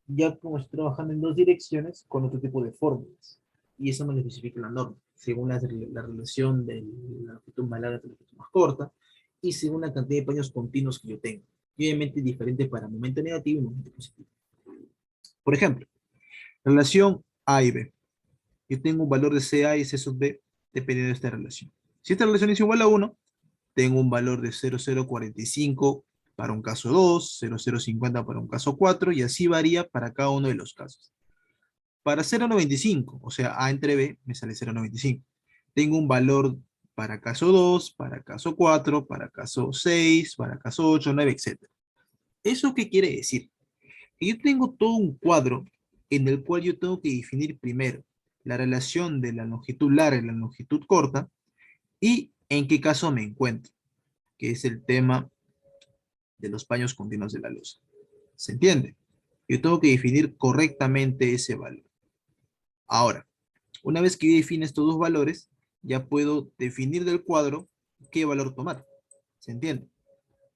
ya como estoy trabajando en dos direcciones con otro tipo de fórmulas. Y eso me lo especifica la norma, según la relación de la longitud más larga y la longitud más corta, y según la cantidad de paños continuos que yo tengo. Y obviamente diferente para momento negativo y momento positivo. Por ejemplo, relación A y B. Yo tengo un valor de CA y C sub B dependiendo de esta relación. Si esta relación es igual a 1, tengo un valor de 0,045 para un caso 2, 0,050 para un caso 4, y así varía para cada uno de los casos. Para 0,95, o sea, A entre B, me sale 0,95. Tengo un valor para caso 2, para caso 4, para caso 6, para caso 8, 9, etc. ¿Eso qué quiere decir? Que yo tengo todo un cuadro en el cual yo tengo que definir primero la relación de la longitud larga y la longitud corta y en qué caso me encuentro, que es el tema de los paños continuos de la luz. ¿Se entiende? Yo tengo que definir correctamente ese valor. Ahora, una vez que yo define estos dos valores, ya puedo definir del cuadro qué valor tomar. ¿Se entiende?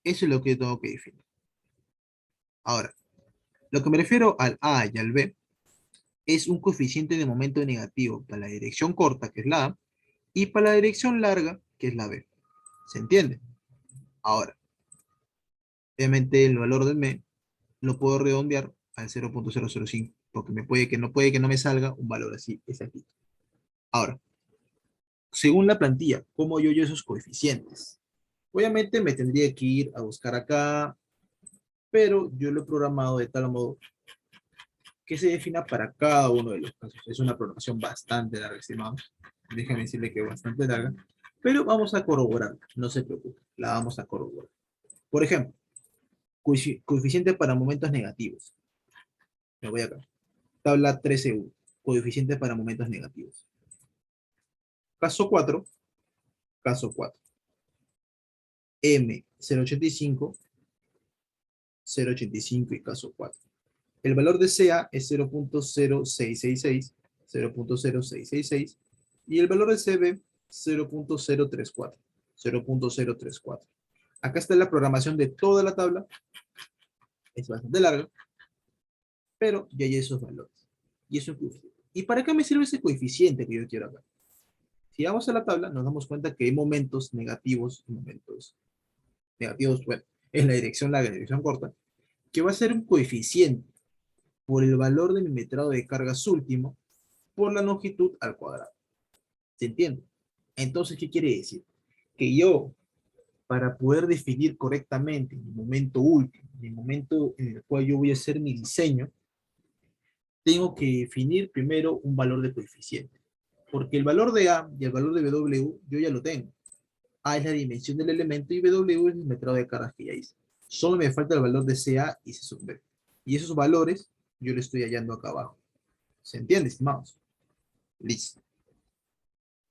Eso es lo que yo tengo que definir. Ahora, lo que me refiero al A y al B es un coeficiente de momento negativo para la dirección corta, que es la A, y para la dirección larga, que es la B. ¿Se entiende? Ahora, obviamente el valor del M lo puedo redondear al 0,005, porque no puede que no me salga un valor así exactito. Ahora, según la plantilla, ¿cómo yo esos coeficientes? Obviamente me tendría que ir a buscar acá, pero yo lo he programado de tal modo que se defina para cada uno de los casos. Es una programación bastante larga, estimados. Déjenme decirle que es bastante larga, pero vamos a corroborar, no se preocupe, la vamos a corroborar. Por ejemplo, coeficiente para momentos negativos. Me voy acá. Tabla 13.1. Coeficiente para momentos negativos. Caso 4, caso 4. M 0,85, 0,85 y caso 4. El valor de CA es 0,0666, 0,0666 y el valor de CB 0,034, 0,034. Acá está la programación de toda la tabla, es bastante larga, pero ya hay esos valores. Y eso es coeficiente. ¿Y para qué me sirve ese coeficiente que yo quiero acá? Si vamos a la tabla, nos damos cuenta que hay momentos negativos, bueno, en la dirección larga y la dirección corta, que va a ser un coeficiente por el valor de mi metrado de cargas último por la longitud al cuadrado. ¿Se entiende? Entonces, ¿qué quiere decir? Que yo, para poder definir correctamente mi momento último, mi momento en el cual yo voy a hacer mi diseño, tengo que definir primero un valor de coeficiente. Porque el valor de A y el valor de W yo ya lo tengo. A es la dimensión del elemento y W es el metrado de cargas que ya hice. Solo me falta el valor de CA y C sub B. Y esos valores yo lo estoy hallando acá abajo. ¿Se entiende, estimados? Listo.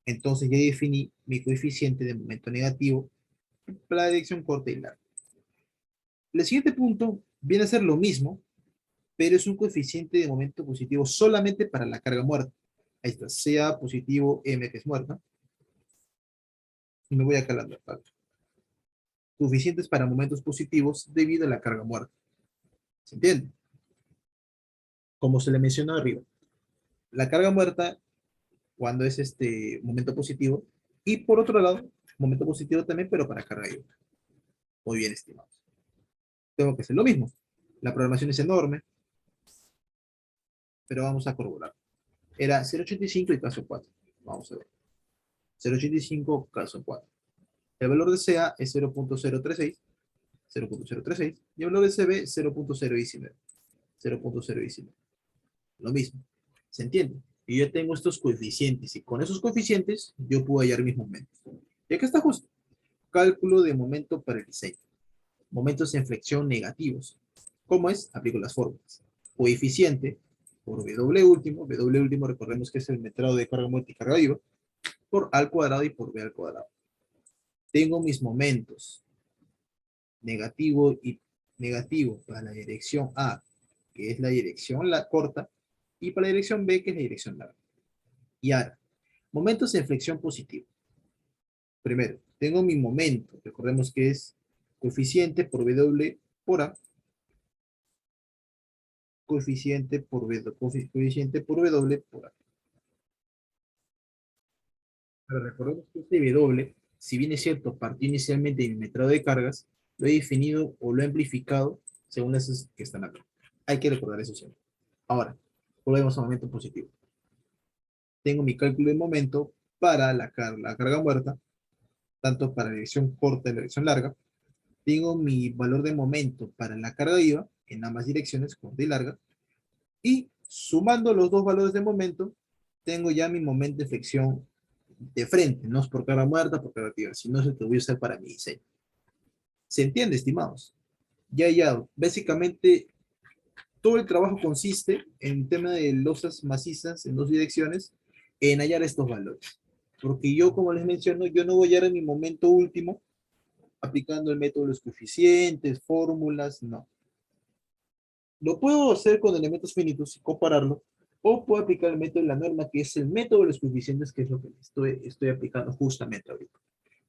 Entonces ya definí mi coeficiente de momento negativo para la dirección corta y larga. El siguiente punto viene a ser lo mismo, pero es un coeficiente de momento positivo solamente para la carga muerta. Ahí está, sea positivo M, que es muerta. Y me voy a calar. Coeficientes para momentos positivos debido a la carga muerta. ¿Se entiende? Como se le mencionó arriba, la carga muerta cuando es este momento positivo y por otro lado, momento positivo también, pero para carga iónica. Muy bien, estimados. Tengo que hacer lo mismo. La programación es enorme, pero vamos a corroborar. Era 0.85 y caso 4. Vamos a ver. 0.85 caso 4. El valor de CA es 0.036, 0.036, y el valor de CB 0.019, 0.019. Lo mismo. ¿Se entiende? Y yo tengo estos coeficientes, y con esos coeficientes yo puedo hallar mis momentos. Y acá está justo. Cálculo de momento para el diseño. Momentos de inflexión negativos. ¿Cómo es? Aplico las fórmulas. Coeficiente por W último recordemos que es el metrado de carga muerta y carga viva, por A al cuadrado y por B al cuadrado. Tengo mis momentos negativo y negativo para la dirección A, que es la dirección corta, y para la dirección B, que es la dirección larga. Y ahora, momentos de inflexión positivo. Primero, tengo mi momento, recordemos que es coeficiente por W por A, coeficiente por W por A. Pero recordemos que este W, si bien es cierto, partió inicialmente de mi metrado de cargas, lo he definido o lo he amplificado según esos que están acá. Hay que recordar eso siempre. Ahora, volvemos al momento positivo. Tengo mi cálculo de momento para la carga muerta, tanto para la dirección corta y la dirección larga. Tengo mi valor de momento para la carga viva, en ambas direcciones, corta y larga. Y sumando los dos valores de momento, tengo ya mi momento de flexión de frente. No es por carga muerta, por carga activa, sino es el que voy a usar para mi diseño. ¿Se entiende, estimados? Ya, básicamente todo el trabajo consiste en el tema de losas macizas en dos direcciones, en hallar estos valores. Porque yo, como les menciono, yo no voy a hallar en mi momento último aplicando el método de los coeficientes, fórmulas, no. Lo puedo hacer con elementos finitos y compararlo, o puedo aplicar el método de la norma, que es el método de los coeficientes, que es lo que estoy aplicando justamente ahorita.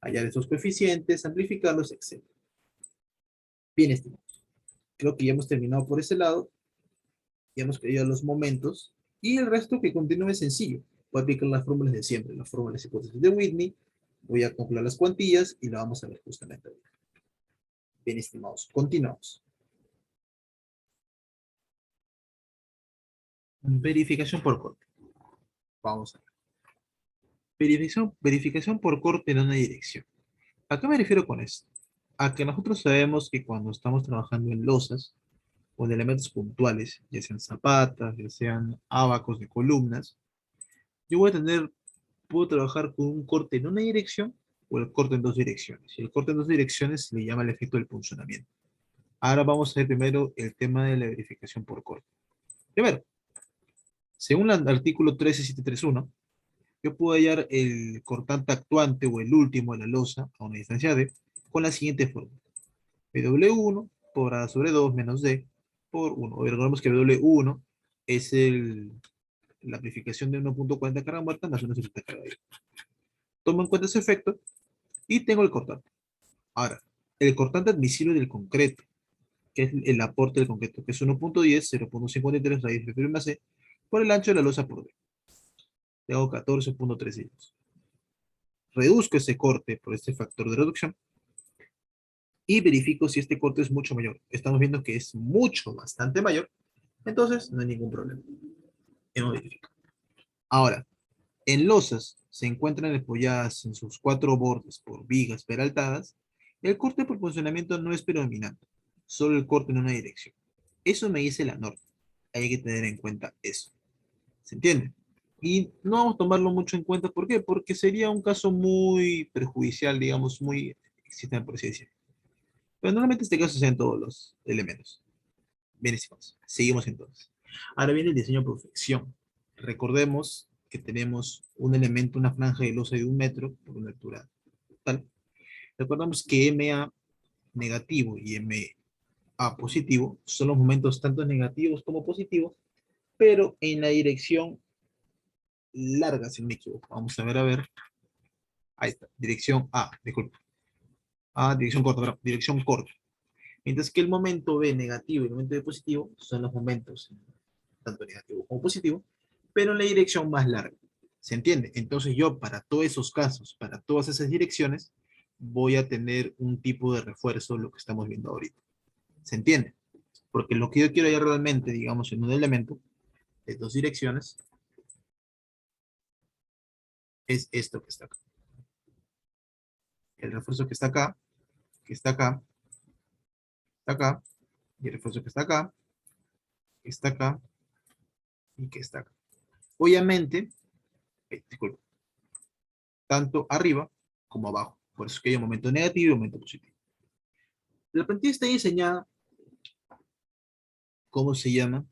Hallar esos coeficientes, amplificarlos, etc. Bien, estimados. Creo que ya hemos terminado por ese lado. Ya hemos creado los momentos, y el resto que continúe es sencillo. Voy a aplicar las fórmulas de siempre, las fórmulas de hipótesis de Whitney, voy a calcular las cuantillas y lo vamos a ver justamente ahorita. Bien, estimados, continuamos. Verificación por corte. Vamos a ver. Verificación por corte en una dirección. ¿A qué me refiero con esto? A que nosotros sabemos que cuando estamos trabajando en losas o en elementos puntuales, ya sean zapatas, ya sean abacos de columnas, yo puedo trabajar con un corte en una dirección o el corte en dos direcciones. Y el corte en dos direcciones se le llama el efecto del punzonamiento. Ahora vamos a ver primero el tema de la verificación por corte. Primero, según el artículo 13731, yo puedo hallar el cortante actuante o el último de la losa a una distancia d con la siguiente fórmula. W1 por A sobre 2 menos D por 1. Recordemos que W1 es la amplificación de 1.40 carga muerta más 1.70 carga viva. Tomo en cuenta ese efecto y tengo el cortante. Ahora, el cortante admisible del concreto, que es el aporte del concreto, que es 1.10, 0.53 raíz de prima C, por el ancho de la losa por D. Tengo 14.32. Reduzco ese corte por este factor de reducción y verifico si este corte es mucho mayor. Estamos viendo que es mucho, bastante mayor, entonces no hay ningún problema. Hemos verificado. Ahora, En losas se encuentran apoyadas en sus cuatro bordes por vigas peraltadas, el corte por funcionamiento no es predominante, solo el corte en una dirección. Eso me dice la norma. Hay que tener en cuenta eso. ¿Se entiende? Y no vamos a tomarlo mucho en cuenta. ¿Por qué? Porque sería un caso muy perjudicial, digamos, muy existente, por así decirlo. Pero normalmente este caso se en todos los elementos. Bien, estimados. Seguimos entonces. Ahora viene el diseño por flexión. Recordemos que tenemos un elemento, una franja de losa de 1 metro por una altura tal. Recordamos que MA negativo y MA positivo son los momentos tanto negativos como positivos, pero en la dirección larga, si no me equivoco. Vamos a ver. Ahí está, dirección A, disculpa. Dirección corta, perdón, dirección corta. Mientras que el momento B negativo y el momento B positivo son los momentos tanto negativo como positivo, pero en la dirección más larga. ¿Se entiende? Entonces yo para todos esos casos, para todas esas direcciones, voy a tener un tipo de refuerzo, lo que estamos viendo ahorita. ¿Se entiende? Porque lo que yo quiero hallar realmente, digamos, en un elemento de dos direcciones, es esto que está acá. El refuerzo que está acá, que está acá, está acá, y el refuerzo que está acá, y que está acá. Obviamente, disculpa, tanto arriba como abajo. Por eso es que hay un momento negativo y un momento positivo. La plantilla está diseñada, ¿cómo se llama?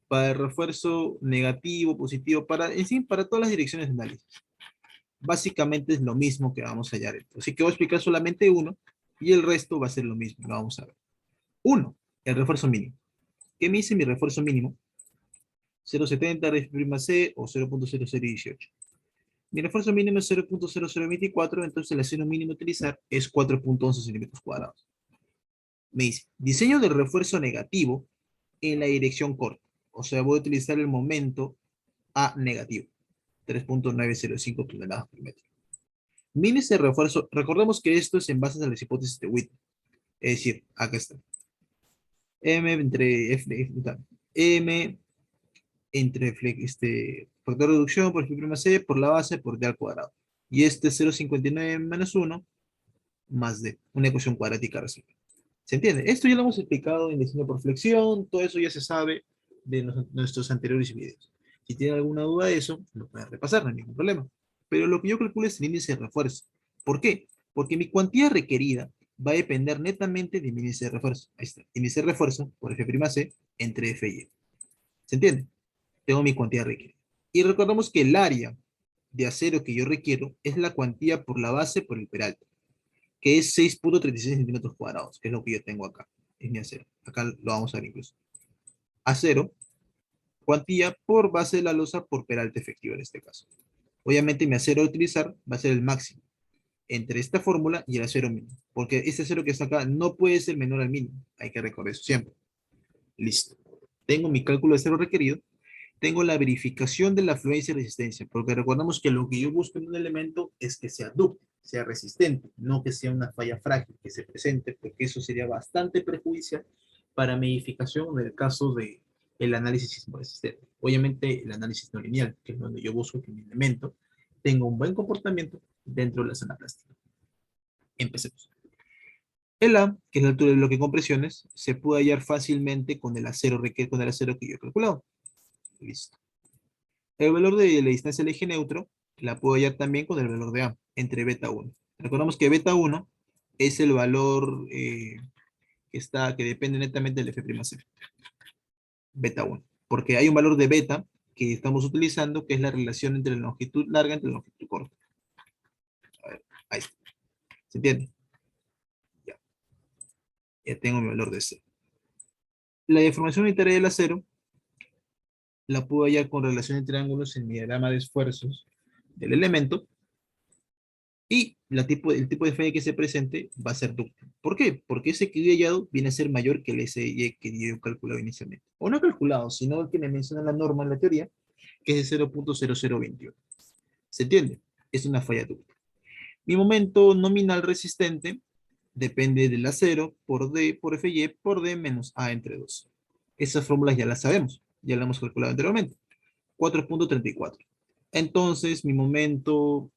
Para el refuerzo negativo, positivo, para, en fin, para todas las direcciones de análisis. Básicamente es lo mismo que vamos a hallar. Así que voy a explicar solamente uno y el resto va a ser lo mismo. Lo vamos a ver. Uno, el refuerzo mínimo. ¿Qué me dice mi refuerzo mínimo? 0,70 R'C o 0,0018. Mi refuerzo mínimo es 0,0024, entonces el acero mínimo a utilizar es 4,11 centímetros cuadrados. Me dice, diseño de refuerzo negativo en la dirección corta. O sea, voy a utilizar el momento A negativo, 3,905 toneladas por metro. Mide ese refuerzo, recordemos que esto es en base a las hipótesis de Whitney. Es decir, acá está. M entre F, M entre factor de reducción por Φ'(c) por la base por D al cuadrado. Y este 0,59 menos 1 más D, una ecuación cuadrática reciente. ¿Se entiende? Esto ya lo hemos explicado en diseño por flexión, todo eso ya se sabe de nuestros anteriores videos. Si tienen alguna duda de eso, lo pueden repasar, no hay ningún problema. Pero lo que yo calculo es el índice de refuerzo. ¿Por qué? Porque mi cuantía requerida va a depender netamente de mi índice de refuerzo. Ahí está, índice de refuerzo por F'C entre F y E. ¿Se entiende? Tengo mi cuantía requerida. Y recordamos que el área de acero que yo requiero es la cuantía por la base por el peralte, que es 6,36 centímetros cuadrados, que es lo que yo tengo acá, es mi acero. Acá lo vamos a ver incluso. Acero, cuantía por base de la losa por peralte efectivo en este caso. Obviamente mi acero a utilizar va a ser el máximo entre esta fórmula y el acero mínimo, porque este acero que está acá no puede ser menor al mínimo, hay que recordar eso siempre. Listo. Tengo mi cálculo de acero requerido, tengo la verificación de la afluencia y resistencia, porque recordamos que lo que yo busco en un elemento es que sea ductil, sea resistente, no que sea una falla frágil que se presente, porque eso sería bastante perjudicial para mi edificación en el caso de el análisis sismo resistente. Obviamente el análisis no lineal, que es donde yo busco que mi elemento tenga un buen comportamiento dentro de la zona plástica. Empecemos. El A, que es la altura del bloque con presiones, se puede hallar fácilmente con el acero que yo he calculado. Listo. El valor de la distancia del eje neutro la puedo hallar también con el valor de A, entre beta 1. Recordamos que beta 1 es el valor que depende netamente del F'C. Beta 1. Porque hay un valor de beta que estamos utilizando, que es la relación entre la longitud larga y la longitud corta. A ver, ahí está. ¿Se entiende? Ya. Ya tengo mi valor de C. La deformación unitaria del acero la puedo hallar con relación entre ángulos en mi diagrama de esfuerzos del elemento. Y el tipo de falla que se presente va a ser dúctil. ¿Por qué? Porque ese que yo he hallado viene a ser mayor que el SY que yo he calculado inicialmente. O no he calculado, sino el que me menciona la norma en la teoría, que es de 0,0021. ¿Se entiende? Es una falla dúctil. Mi momento nominal resistente depende del acero por D por FY por D menos A entre 2. Esas fórmulas ya las sabemos, ya las hemos calculado anteriormente. 4,34. Entonces, mi momento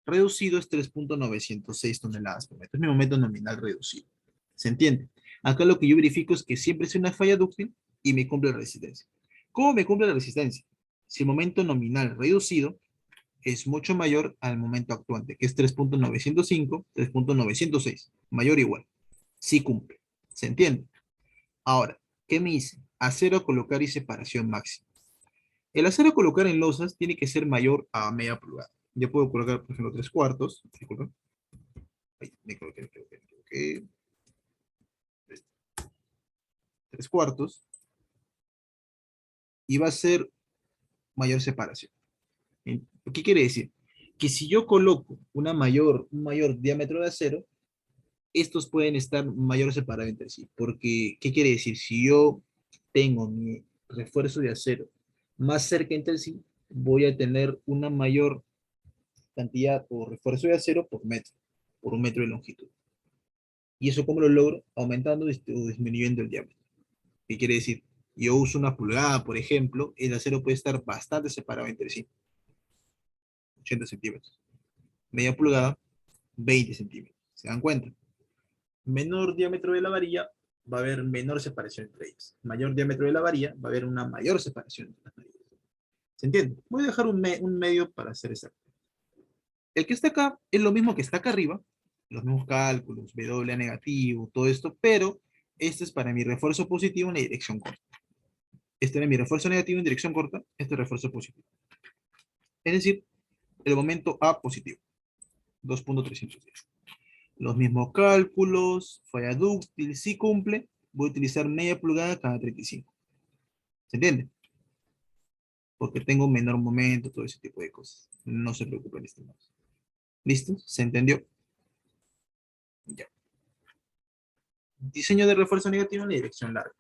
reducido es 3.906 toneladas por metro. Es mi momento nominal reducido. ¿Se entiende? Acá lo que yo verifico es que siempre es una falla dúctil y me cumple la resistencia. ¿Cómo me cumple la resistencia? Si el momento nominal reducido es mucho mayor al momento actuante, que es 3.905, 3.906, mayor o igual. Sí cumple. ¿Se entiende? Ahora, ¿qué me dice? Acero, colocar y separación máxima. El acero a colocar en losas tiene que ser mayor a media pulgada. Yo puedo colocar, por ejemplo, 3/4. Disculpen. Ay, me equivoqué. 3/4. Y va a ser mayor separación. ¿Qué quiere decir? Que si yo coloco un mayor diámetro de acero, estos pueden estar mayor separados entre sí. Porque, ¿qué quiere decir? Si yo tengo mi refuerzo de acero más cerca entre sí, voy a tener una mayor cantidad o refuerzo de acero por metro, por un metro de longitud. ¿Y eso cómo lo logro? Aumentando o disminuyendo el diámetro. ¿Qué quiere decir? Yo uso una pulgada, por ejemplo, el acero puede estar bastante separado entre sí, 80 centímetros. Media pulgada, 20 centímetros. ¿Se dan cuenta? Menor diámetro de la varilla, va a haber menor separación entre ellas. Mayor diámetro de la varilla, va a haber una mayor separación entre las varillas. ¿Se entiende? Voy a dejar un medio para hacer exacto. El que está acá es lo mismo que está acá arriba, los mismos cálculos, W negativo, todo esto, pero este es para mi refuerzo positivo en la dirección corta. Este era mi refuerzo negativo en dirección corta, este es refuerzo positivo. Es decir, el momento A positivo, 2.310. Los mismos cálculos, falla dúctil, si cumple, voy a utilizar media pulgada cada 35. ¿Se entiende? Porque tengo menor momento, todo ese tipo de cosas. No se preocupen, estimados. ¿Listo? ¿Se entendió? Ya. Diseño de refuerzo negativo en la dirección larga.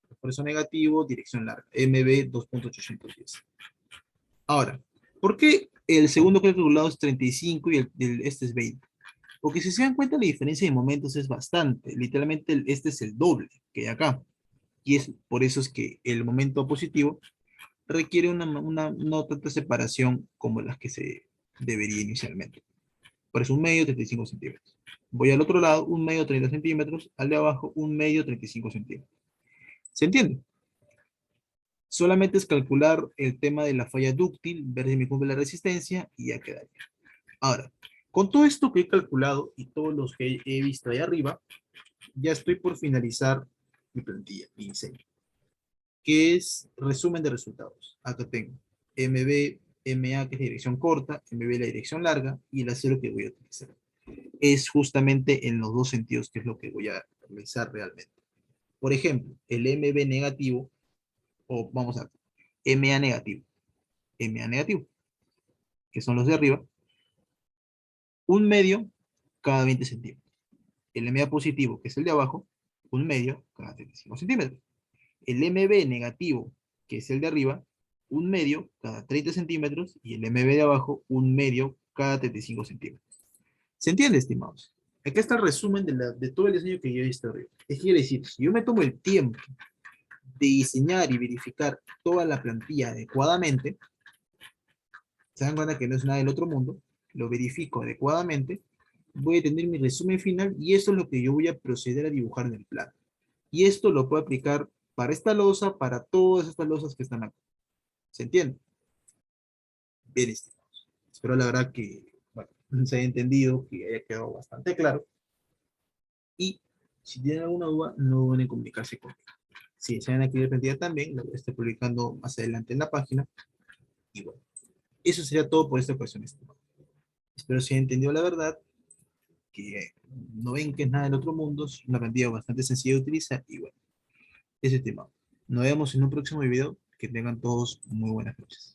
Refuerzo negativo, dirección larga. MB 2.810. Ahora, ¿por qué el segundo que he calculado es 35 y este es 20? Porque si se dan cuenta, la diferencia de momentos es bastante. Literalmente, este es el doble que hay acá. Y es por eso es que el momento positivo requiere una no tanta separación como las que se debería inicialmente. Por eso un medio, 35 centímetros. Voy al otro lado, un medio, 30 centímetros. Al de abajo, un medio, 35 centímetros. ¿Se entiende? Solamente es calcular el tema de la falla dúctil, ver si me cumple la resistencia y ya quedaría. Ahora, con todo esto que he calculado y todos los que he visto ahí arriba, ya estoy por finalizar mi plantilla, mi diseño, que es resumen de resultados. Acá tengo MB, MA, que es la dirección corta, MB la dirección larga y el acero que voy a utilizar. Es justamente en los dos sentidos que es lo que voy a realizar realmente. Por ejemplo, el MB negativo, o vamos a MA negativo, MA negativo, que son los de arriba, un medio cada 20 centímetros. El MA positivo, que es el de abajo, un medio cada 35 centímetros. El MB negativo, que es el de arriba, un medio cada 30 centímetros, y el MB de abajo, un medio cada 35 centímetros. ¿Se entiende, estimados? Aquí está el resumen de todo el diseño que yo he visto arriba. Es quiere decir, si yo me tomo el tiempo de diseñar y verificar toda la plantilla adecuadamente, se dan cuenta que no es nada del otro mundo, lo verifico adecuadamente, voy a tener mi resumen final y eso es lo que yo voy a proceder a dibujar en el plano. Y esto lo puedo aplicar para esta losa, para todas estas losas que están acá. ¿Se entiende? Bien, estimados. Espero la verdad que bueno, se haya entendido, que haya quedado bastante claro. Y si tienen alguna duda, no duden en comunicarse conmigo. Si desean adquirir plantilla también, lo estoy publicando más adelante en la página. Y bueno, eso sería todo por esta ocasión, estimado. Espero se haya entendido la verdad, que no ven que es nada del otro mundo, es una plantilla bastante sencilla de utilizar. Y bueno, ese tema. Nos vemos en un próximo video. Que tengan todos muy buenas noches.